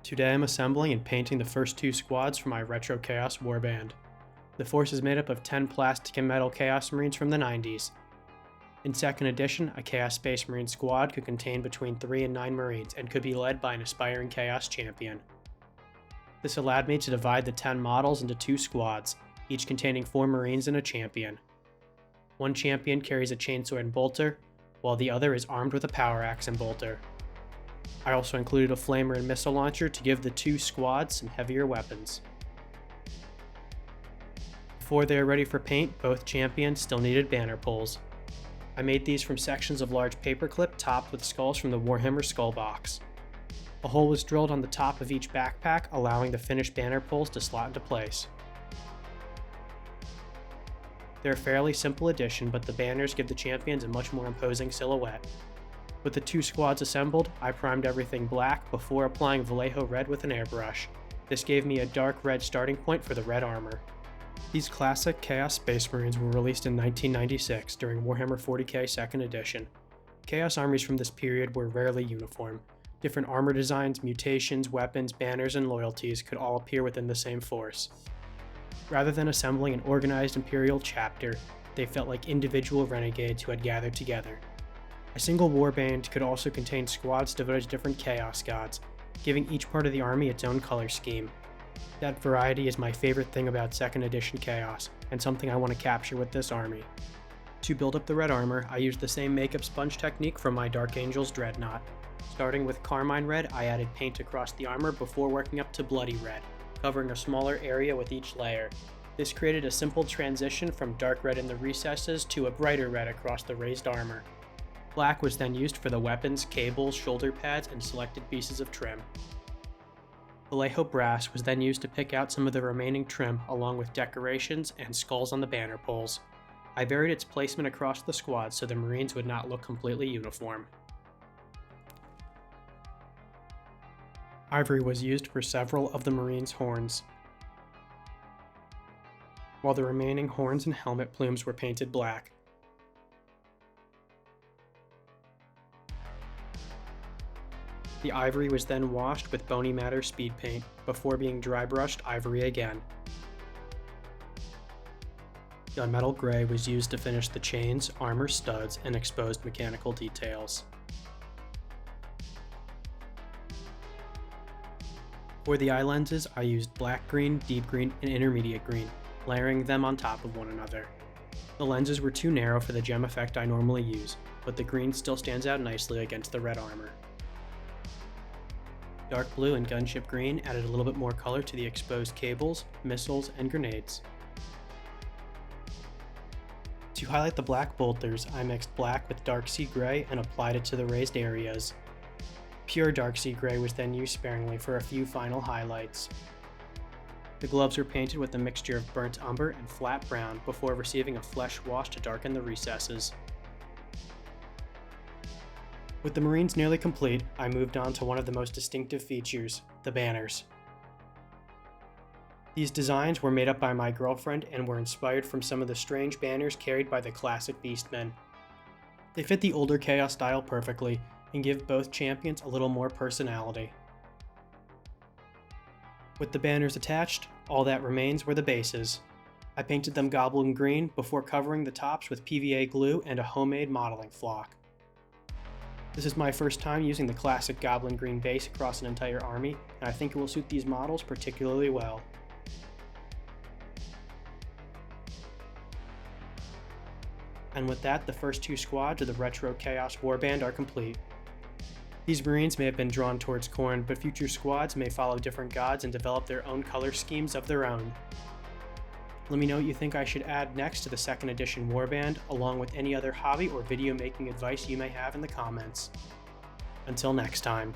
Today I'm assembling and painting the first two squads for my Retro Chaos Warband. The force is made up of 10 plastic and metal Chaos Marines from the 90s. In 2nd edition, a Chaos Space Marine squad could contain between 3 and 9 Marines and could be led by an aspiring Chaos champion. This allowed me to divide the 10 models into 2 squads, each containing 4 Marines and a champion. One champion carries a chainsword and bolter, while the other is armed with a power axe and bolter. I also included a flamer and missile launcher to give the 2 squads some heavier weapons. Before they were ready for paint, both champions still needed banner poles. I made these from sections of large paperclip topped with skulls from the Warhammer skull box. A hole was drilled on the top of each backpack, allowing the finished banner poles to slot into place. They're a fairly simple addition, but the banners give the champions a much more imposing silhouette. With the 2 squads assembled, I primed everything black before applying Vallejo red with an airbrush. This gave me a dark red starting point for the red armor. These classic Chaos Space Marines were released in 1996 during Warhammer 40k 2nd edition. Chaos armies from this period were rarely uniform. Different armor designs, mutations, weapons, banners, and loyalties could all appear within the same force. Rather than assembling an organized Imperial chapter, they felt like individual renegades who had gathered together. A single warband could also contain squads devoted to different Chaos gods, giving each part of the army its own color scheme. That variety is my favorite thing about 2nd edition Chaos, and something I want to capture with this army. To build up the red armor, I used the same makeup sponge technique from my Dark Angels Dreadnought. Starting with Carmine Red, I added paint across the armor before working up to Bloody Red, covering a smaller area with each layer. This created a simple transition from dark red in the recesses to a brighter red across the raised armor. Black was then used for the weapons, cables, shoulder pads, and selected pieces of trim. Vallejo brass was then used to pick out some of the remaining trim along with decorations and skulls on the banner poles. I varied its placement across the squad so the Marines would not look completely uniform. Ivory was used for several of the Marines' horns, while the remaining horns and helmet plumes were painted black. The ivory was then washed with Bony Matter speed paint before being dry brushed ivory again. Gunmetal gray was used to finish the chains, armor studs, and exposed mechanical details. For the eye lenses, I used black green, deep green, and intermediate green, layering them on top of one another. The lenses were too narrow for the gem effect I normally use, but the green still stands out nicely against the red armor. Dark blue and gunship green added a little bit more color to the exposed cables, missiles, and grenades. To highlight the black bolters, I mixed black with dark sea gray and applied it to the raised areas. Pure dark sea gray was then used sparingly for a few final highlights. The gloves were painted with a mixture of burnt umber and flat brown before receiving a flesh wash to darken the recesses. With the Marines nearly complete, I moved on to one of the most distinctive features, the banners. These designs were made up by my girlfriend and were inspired from some of the strange banners carried by the classic Beastmen. They fit the older Chaos style perfectly and give both champions a little more personality. With the banners attached, all that remains were the bases. I painted them goblin green before covering the tops with PVA glue and a homemade modeling flock. This is my first time using the classic goblin green base across an entire army, and I think it will suit these models particularly well. And with that, the first 2 squads of the Retro Chaos Warband are complete. These Marines may have been drawn towards Khorne, but future squads may follow different gods and develop their own color schemes of their own. Let me know what you think I should add next to the 2nd edition Warband, along with any other hobby or video making advice you may have in the comments. Until next time.